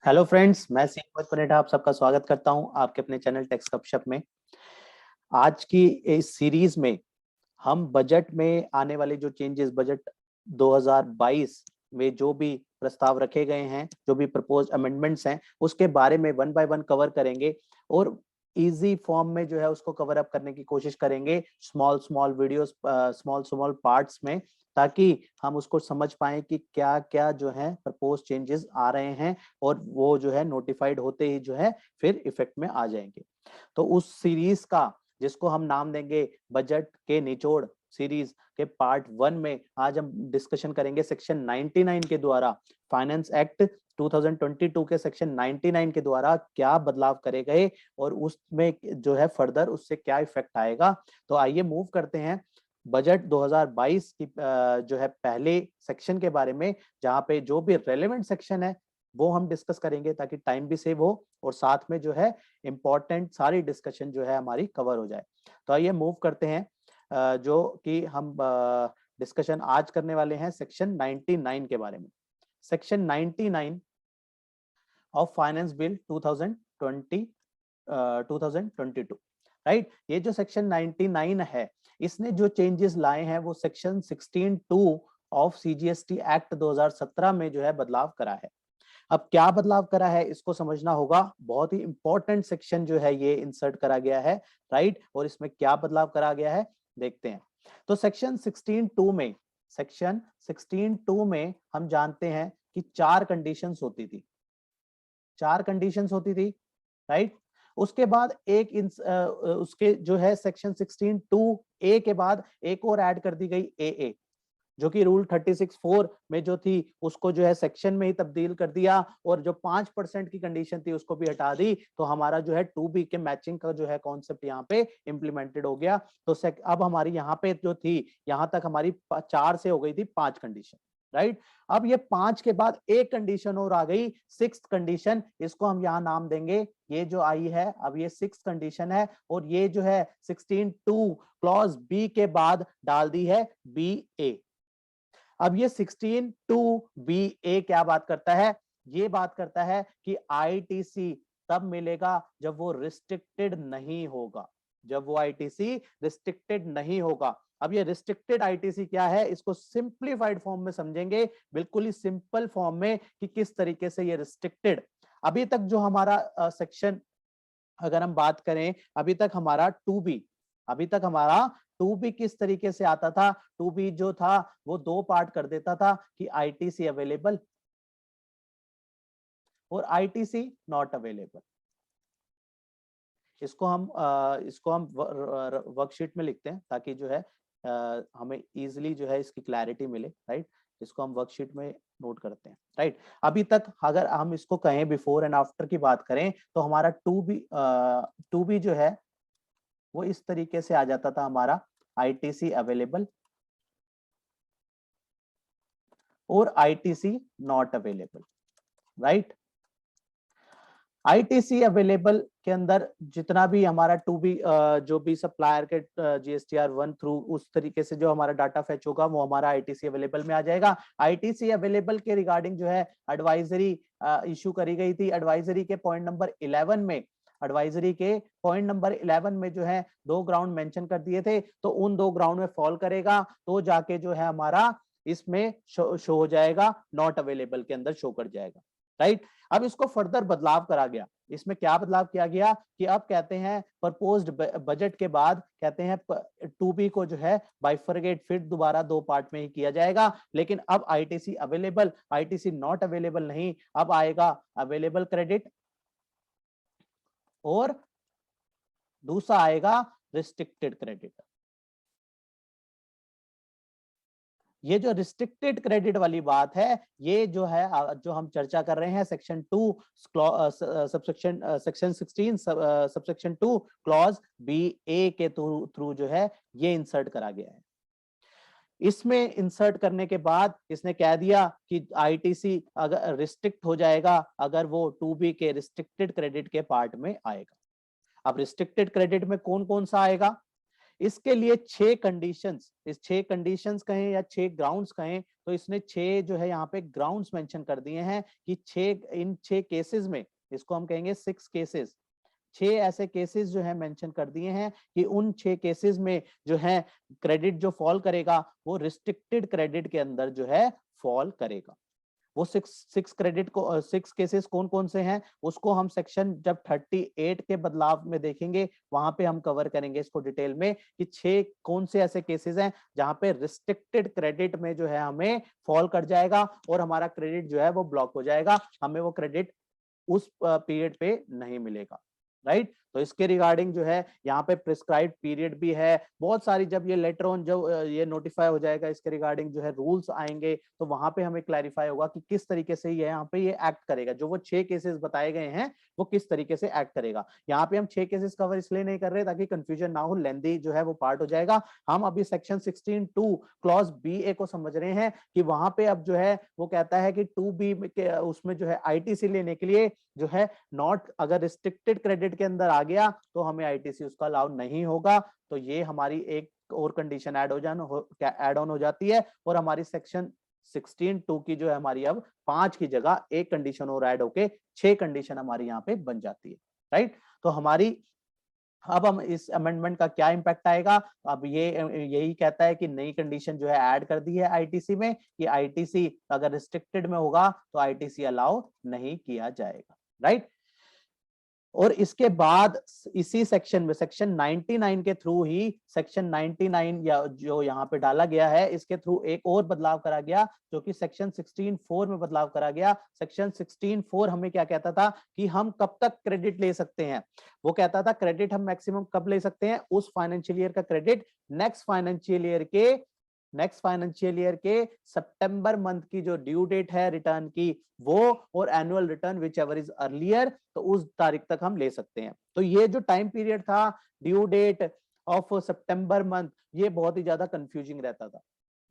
Hello friends, मैं सीमत पनेठा आप सबका स्वागत करता हूं आपके अपने चैनल टेक्स गपशप में। आज की इस सीरीज में हम बजट में आने वाले जो चेंजेस, बजट 2022 में जो भी प्रस्ताव रखे गए हैं, जो भी प्रपोज अमेंडमेंट्स हैं, उसके बारे में वन बाय वन कवर करेंगे और इजी फॉर्म में जो है उसको कवर अप करने की कोशिश करेंगे, small small videos, small small parts में, ताकि हम उसको समझ पाएं कि क्या क्या जो है प्रपोज चेंजेस आ रहे हैं और वो जो है नोटिफाइड होते ही जो है फिर इफेक्ट में आ जाएंगे। तो उस सीरीज का, जिसको हम नाम देंगे बजट के निचोड़ सीरीज के पार्ट 1 में, आज हम डिस्कशन करेंगे सेक्शन 99 के द्वारा, फाइनेंस एक्ट 2022 के सेक्शन 99 के द्वारा क्या बदलाव करे गए और उसमें जो है फर्दर उससे क्या इफेक्ट आएगा। तो आइए मूव करते हैं बजट 2022 की जो है पहले सेक्शन के बारे में, जहां पे जो भी रेलेवेंट सेक्शन है वो हम डिस्कस करेंगे ताकि टाइम भी सेव हो और साथ में जो है इंपॉर्टेंट सारी डिस्कशन जो है हमारी कवर हो जाए। तो आइए मूव करते हैं, जो कि हम डिस्कशन आज करने वाले हैं सेक्शन 99 के बारे में। Section 99 of finance bill 2022, right. ये जो सेक्शन 99 है, इसने जो चेंजेस लाए हैं वो सेक्शन 16(2) ऑफ सीजीएसटी एक्ट 2017 में जो है बदलाव करा है। अब क्या बदलाव करा है इसको समझना होगा, बहुत ही इंपॉर्टेंट सेक्शन जो है ये इंसर्ट करा गया है, राइट। और इसमें क्या बदलाव करा गया है देखते हैं। तो सेक्शन 16(2) में हम जानते हैं कि चार कंडीशंस होती थी, राइट। उसके बाद उसके जो है सेक्शन 16(2)(a) के बाद एक और ऐड कर दी गई AA, जो कि रूल 36(4) में जो थी उसको जो है सेक्शन में ही तब्दील कर दिया और जो 5% की कंडीशन थी उसको भी हटा दी। तो हमारा जो है 2B के मैचिंग का जो है कॉन्सेप्ट यहाँ पे इम्प्लीमेंटेड हो गया। तो अब हमारी यहाँ पे जो थी, यहाँ तक हमारी 4 से हो गई थी 5 कंडीशन, राइट। अब ये 5 के बाद एक कंडीशन और आ गई, 6th कंडीशन, इसको हम यहाँ नाम देंगे, ये जो आई है अब ये 6th कंडीशन है और ये जो है 16(2) क्लॉज B के बाद डाल दी है BA। अब ये 16(2)(BA) क्या बात करता है, ये बात करता है कि आईटीसी तब मिलेगा जब वो रिस्ट्रिक्टेड नहीं होगा, जब वो आईटीसी रिस्ट्रिक्टेड नहीं होगा। अब ये रिस्ट्रिक्टेड आईटीसी क्या है, इसको सिंप्लीफाइड फॉर्म में समझेंगे, बिल्कुल ही सिंपल फॉर्म में, कि किस तरीके से ये रिस्ट्रिक्टेड। अभी तक जो हमारा सेक्शन, अगर हम बात करें, अभी तक हमारा 2B किस तरीके से आता था, 2B जो था वो 2 पार्ट कर देता था कि आईटीसी अवेलेबल और आईटीसी नॉट अवेलेबल। इसको हम वर्कशीट में लिखते हैं ताकि जो है हमें इजीली जो है इसकी क्लैरिटी मिले, राइट। इसको हम वर्कशीट में नोट करते हैं, राइट। अभी तक अगर हम इसको कहें बिफोर एंड आफ्टर की बात करें तो हमारा 2B जो है वो इस तरीके से आ जाता था, हमारा आईटीसी अवेलेबल और ITC not available, right. ITC available के अंदर जितना भी हमारा 2B जो भी सप्लायर के GSTR 1 थ्रू उस तरीके से जो हमारा डाटा फेच होगा वो हमारा आईटीसी अवेलेबल में आ जाएगा। आईटीसी अवेलेबल के रिगार्डिंग जो है एडवाइजरी इशू करी गई थी। एडवाइजरी के पॉइंट नंबर 11 में, जो है 2 ग्राउंड मेंशन कर दिए थे, तो उन 2 ग्राउंड में फॉल करेगा तो जाके जो है हमारा इसमें शो हो जाएगा, नॉट अवेलेबल के अंदर शो कर जाएगा, राइट। अब इसको फर्दर बदलाव करा गया। इसमें क्या बदलाव किया गया कि अब कहते हैं प्रपोज्ड बजट के बाद कहते हैं 2B को जो है बाइफरगेट फिर दोबारा 2 पार्ट में ही किया जाएगा, लेकिन अब ITC available, ITC not available नहीं, अब आएगा अवेलेबल क्रेडिट और दूसरा आएगा रिस्ट्रिक्टेड क्रेडिट। ये जो रिस्ट्रिक्टेड क्रेडिट वाली बात है, ये जो है जो हम चर्चा कर रहे हैं section 2 section 16 subsection 2 clause BA के थ्रू जो है ये इंसर्ट करा गया है। इसमें इंसर्ट करने के बाद इसने कह दिया कि आईटीसी अगर रिस्ट्रिक्ट हो जाएगा अगर वो 2B के रिस्ट्रिक्टेड क्रेडिट के पार्ट में आएगा। अब रिस्ट्रिक्टेड क्रेडिट में कौन कौन सा आएगा, इसके लिए 6 कंडीशंस, इस 6 कंडीशंस कहें या 6 ग्राउंड्स कहें, तो इसने 6 जो है यहाँ पे ग्राउंड्स मेंशन कर दिए हैं कि 6 केसेस में, इसको हम कहेंगे 6 केसेस, 6 ऐसे केसेस जो है मेंशन कर दिए हैं कि उन 6 केसेस में जो है क्रेडिट जो फॉल करेगा वो रिस्ट्रिक्टेड क्रेडिट के अंदर जो है फॉल करेगा। वो 6 क्रेडिट को 6 केसेस कौन कौन से हैं उसको हम सेक्शन जब 38 के बदलाव में देखेंगे वहां पे हम कवर करेंगे इसको डिटेल में कि 6 कौन से ऐसे केसेस हैं जहां पे रिस्ट्रिक्टेड क्रेडिट में जो है हमें फॉल कर जाएगा और हमारा क्रेडिट जो है वो ब्लॉक हो जाएगा, हमें वो क्रेडिट उस पीरियड पे नहीं मिलेगा, राइट। तो इसके रिगार्डिंग जो है यहाँ पे प्रिस्क्राइब्ड पीरियड भी है, बहुत सारी, जब ये लेटर ऑन जब ये नोटिफाई हो जाएगा इसके रिगार्डिंग जो है रूल्स आएंगे तो वहां पे हमें क्लैरिफाई होगा कि किस तरीके से ये यहाँ पे ये एक्ट करेगा, जो वो 6 केसेस बताए गए हैं वो किस तरीके से एक्ट करेगा। यहाँ पे हम 6 केसेस कवर इसलिए नहीं कर रहे ताकि कंफ्यूजन ना हो, लेंदी जो है वो पार्ट हो जाएगा। हम अभी सेक्शन 16(2) क्लॉज BA को समझ रहे हैं कि वहां पे अब जो है वो कहता है कि 2B के उसमें जो है ITC लेने के लिए जो है नॉट, अगर रिस्ट्रिक्टेड क्रेडिट के अंदर आ गया तो हमें ITC उसका अलाउ नहीं होगा। तो ये हमारी एक और कंडीशन ऐड ऑन हो जाती है और हमारी सेक्शन 16(2) की जो है हमारी अब 5 की जगह एक कंडीशन और ऐड होके 6 कंडीशन हमारी यहाँ पे बन जाती है, राइट। तो हमारी अब हम इस अमेंडमेंट का क्या इंपैक्ट आएगा, अब ये यही कहता है कि नई कंडीशन जो है ऐड कर दी है ITC में कि ITC अगर रिस्ट्रिक्टेड में होगा तो ITC अलाउ नहीं किया जाएगा, राइट। और इसके बाद इसी सेक्शन में सेक्शन 99 के थ्रू ही, सेक्शन 99 या जो यहाँ पे डाला गया है इसके थ्रू एक और बदलाव करा गया जो कि सेक्शन 16(4) में बदलाव करा गया। सेक्शन 16(4) हमें क्या कहता था कि हम कब तक क्रेडिट ले सकते हैं, वो कहता था क्रेडिट हम मैक्सिमम कब ले सकते हैं, उस फाइनेंशियल ईयर का क्रेडिट नेक्स्ट फाइनेंशियल ईयर के सितंबर मंथ की जो ड्यू डेट है रिटर्न की वो, और annual return which ever is earlier, तो उस तारीख तक हम ले सकते हैं। तो ये जो टाइम पीरियड था ड्यू डेट ऑफ सितंबर मंथ, ये बहुत ही ज्यादा कंफ्यूजिंग रहता था,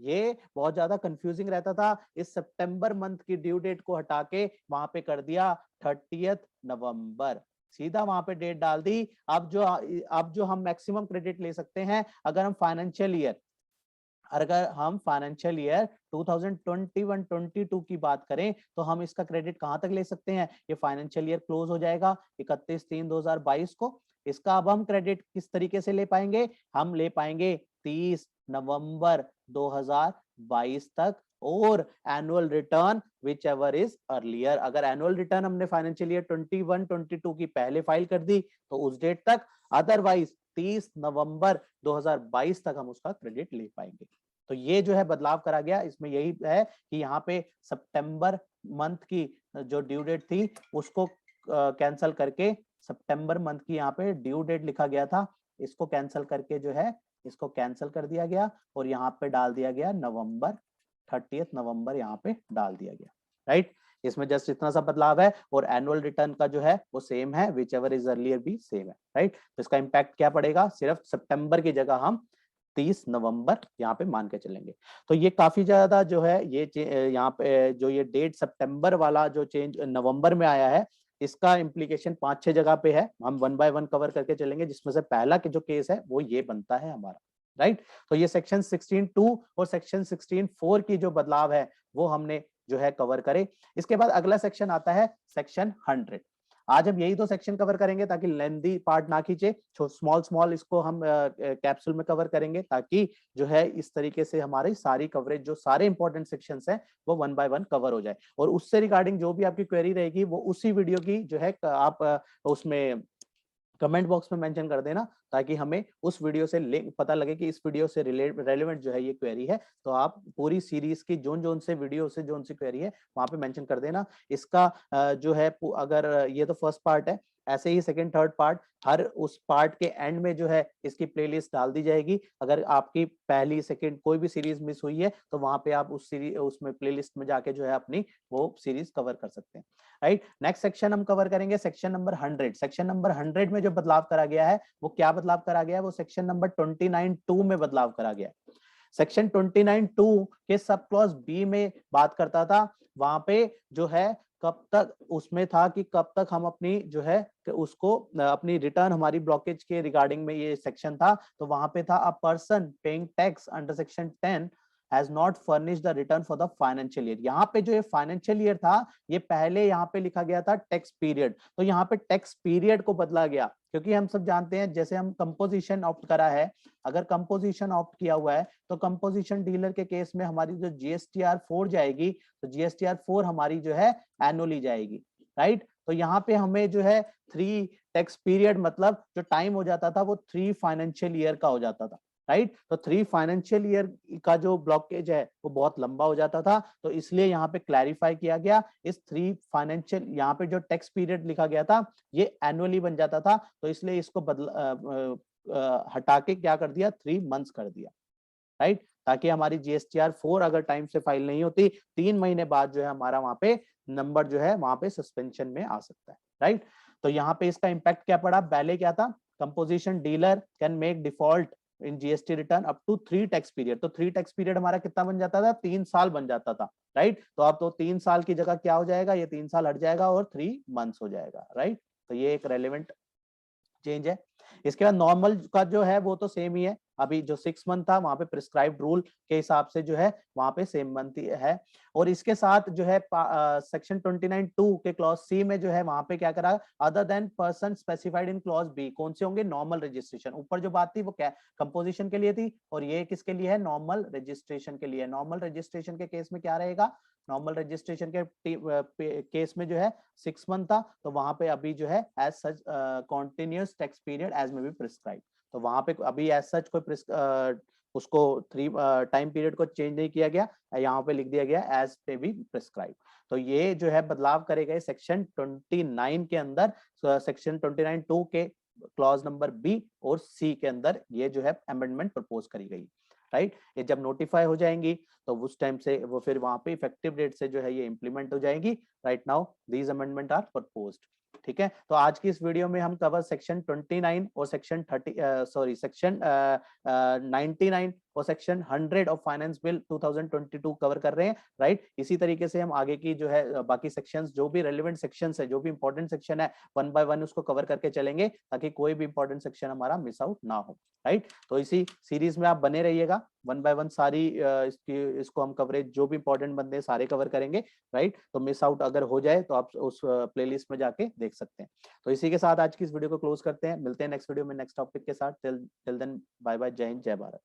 ये बहुत ज्यादा कंफ्यूजिंग रहता था। इस सितंबर मंथ की ड्यू डेट को हटा के वहां पे कर दिया 30 नवंबर, सीधा वहां पे डेट डाल दी। अब जो हम मैक्सिमम क्रेडिट ले सकते हैं अगर हम फाइनेंशियल ईयर 2021-22 की बात करें तो हम इसका क्रेडिट कहां तक ले सकते हैं, ये फाइनेंशियल ईयर क्लोज हो जाएगा 31/3/2022 को। इसका अब हम क्रेडिट किस तरीके से ले पाएंगे, हम ले पाएंगे 30 नवंबर 2022 तक, और annual return which ever is earlier, अगर एनुअल रिटर्न हमने फाइनेंशियल ईयर 21-22 की पहले फाइल कर दी तो उस डेट तक, अदरवाइज 30 नवंबर 2022 तक हम उसका क्रेडिट ले पाएंगे। तो ये जो है बदलाव करा गया, इसमें यही है कि यहाँ पे सितंबर मंथ की जो ड्यू डेट थी उसको कैंसिल करके, सितंबर मंथ की यहाँ पे ड्यू डेट लिखा गया था, इसको कैंसिल करके जो है इसको कैंसिल कर दिया गया और यहाँ पे डाल दिया गया नवंबर, 30 नवंबर यहाँ पे डाल दिया गया, राइट। इसमें जस्ट इतना सा बदलाव है और एनुअल रिटर्न का जो है वो सेम है, विच एवर इज अर्लियर भी सेम है, राइट। तो इसका इंपैक्ट क्या पड़ेगा, सिर्फ सितंबर की जगह हम 30 नवंबर यहाँ पे मान के चलेंगे। तो ये काफी ज्यादा जो है ये यहाँ पे जो ये डेट सितंबर वाला जो चेंज नवंबर में आया है, इसका इम्प्लीकेशन 5-6 जगह पे है, हम 1 बाय 1 कवर करके चलेंगे, जिसमें से पहला जो केस है वो ये बनता है हमारा, राइट। तो ये सेक्शन 16(2) और सेक्शन 16(4) की जो बदलाव है वो हमने जो है कवर करे। इसके बाद अगला सेक्शन आता है सेक्शन 100। आज हम यही दो सेक्शन कवर करेंगे ताकि लेंदी पार्ट ना खींचे, स्मॉल इसको हम कैप्सूल में कवर करेंगे ताकि जो है इस तरीके से हमारी सारी कवरेज, जो सारे इंपॉर्टेंट सेक्शंस हैं वो 1 बाय 1 कवर हो जाए। और उससे रिगार्डिंग जो भी आपकी क्वेरी रहेगी वो उसी वीडियो की जो है आप उसमें कमेंट बॉक्स में मेंशन कर देना ताकि हमें उस वीडियो से लिंक पता लगे कि इस वीडियो से रेलेवेंट जो है ये क्वेरी है। तो आप पूरी सीरीज की जोन से वीडियो से जोन सी क्वेरी है वहां पे मेंशन कर देना। इसका जो है अगर ये तो फर्स्ट पार्ट है, ऐसे ही सेकंड थर्ड पार्ट हर उस पार्ट के एंड में जो है इसकी प्लेलिस्ट डाल दी जाएगी। अगर आपकी पहली सेकंड कोई भी सीरीज मिस हुई है तो वहां पे आप उस सीरीज उसमें प्लेलिस्ट में जाके जो है अपनी वो सीरीज कवर कर सकते हैं, राइट। नेक्स्ट सेक्शन हम कवर करेंगे सेक्शन नंबर 100। सेक्शन नंबर 100 में जो बदलाव करा गया है वो क्या बदलाव करा गया है, वो सेक्शन नंबर 29(2) में बदलाव करा गया है। सेक्शन 29(2) के सब क्लॉज बी में बात करता था, वहां पे जो है कब तक उसमें था कि कब तक हम अपनी जो है कि उसको अपनी रिटर्न हमारी ब्लॉकेज के रिगार्डिंग में ये सेक्शन था। तो वहां पे था a person paying tax under section 10 has not furnish the return for the financial year. यहाँ पे जो ये फाइनेंशियल ईयर था ये पहले यहाँ पे लिखा गया था टैक्स पीरियड, तो यहाँ पे टैक्स पीरियड को बदला गया, क्योंकि हम सब जानते हैं जैसे हम कंपोजिशन ऑप्ट करा है, अगर कंपोजिशन ऑप्ट किया हुआ है तो कंपोजिशन डीलर के केस में हमारी जो जीएसटीआर 4 जाएगी, तो जीएसटीआर 4 हमारी जो है एनुअली जाएगी, राइट। तो यहाँ पे हमें जो है 3 टैक्स पीरियड मतलब जो टाइम हो जाता था वो 3 फाइनेंशियल ईयर का हो जाता था, राइट। तो 3 फाइनेंशियल ईयर का जो ब्लॉकेज है वो बहुत लंबा हो जाता था, तो इसलिए यहाँ पे क्लैरिफाई किया गया इस 3 फाइनेंशियल, यहाँ पे जो टैक्स पीरियड लिखा गया था ये एनुअली बन जाता था, तो इसलिए इसको हटा के क्या कर दिया 3 मंथ्स कर दिया, राइट। ताकि हमारी जीएसटीआर 4 अगर टाइम से फाइल नहीं होती 3 महीने बाद जो है हमारा वहां पे नंबर जो है वहां पे सस्पेंशन में आ सकता है, राइट। तो यहाँ पे इसका इम्पैक्ट क्या पड़ा, पहले क्या था, composition dealer can make default in GST return up to 3 tax period. तो 3 टैक्स पीरियड हमारा कितना बन जाता था, 3 साल बन जाता था, राइट। तो अब तो 3 साल की जगह क्या हो जाएगा, ये 3 साल हट जाएगा और 3 मंथ्स हो जाएगा, राइट। तो ये एक रेलेवेंट चेंज है। इसके बाद नॉर्मल का जो है वो तो सेम ही है, अभी जो 6 मंथ था वहां पे प्रिस्क्राइब्ड रूल के हिसाब से जो है वहां पे सेम मंथ है। और इसके साथ जो है सेक्शन 29(2) के क्लॉज सी में जो है वहां पे क्या करा, other than person specified in clause B, कौन से होंगे, नॉर्मल रजिस्ट्रेशन। ऊपर जो बात थी वो क्या कंपोजिशन के लिए थी, और ये किसके लिए है, नॉर्मल रजिस्ट्रेशन के लिए। नॉर्मल रजिस्ट्रेशन के केस में क्या रहेगा, नॉर्मल रजिस्ट्रेशन के केस में जो है 6 मंथ था, तो वहां पे अभी जो है as such continuous tax period as may be prescribe, तो वहां पे अभी एज सच कोई उसको 3 टाइम पीरियड को चेंज नहीं किया गया, यहाँ पे लिख दिया गया एज पे बी प्रिस्क्राइब। तो ये जो है बदलाव करे गए सेक्शन 29 के अंदर, सेक्शन 29(2) के क्लॉज नंबर बी और सी के अंदर ये जो है अमेंडमेंट प्रपोज करी गई, राइट। ये जब नोटिफाई हो जाएंगी तो उस टाइम से वो फिर वहां पे इफेक्टिव डेट से जो है ये इंप्लीमेंट हो जाएगी। Right now these amendment are proposed, ठीक है। तो आज की इस वीडियो में हम कवर सेक्शन 29 और सेक्शन 99 और section 100 of finance bill 2022 cover कर रहे हैं, राइट। इसी तरीके से हम आगे की जो है बाकी सेक्शंस, जो भी रेलेवेंट सेक्शंस है, जो भी इंपॉर्टेंट सेक्शन है, 1 बाय 1 उसको कवर करके चलेंगे ताकि कोई भी इंपॉर्टेंट सेक्शन हमारा मिस आउट ना हो, राइट। तो इसी सीरीज में आप बने रहिएगा, 1 बाय 1 सारी इसको हम कवरेज जो भी इंपॉर्टेंट बंदे हैं सारे कवर करेंगे, राइट। तो मिस आउट अगर हो जाए तो आप उस प्लेलिस्ट में जाके देख सकते हैं। तो इसी के साथ आज की इस वीडियो को क्लोज करते हैं, मिलते हैं नेक्स्ट वीडियो में नेक्स्ट टॉपिक के साथ। टिल देन बाय बाय, जय हिंद, जय भारत।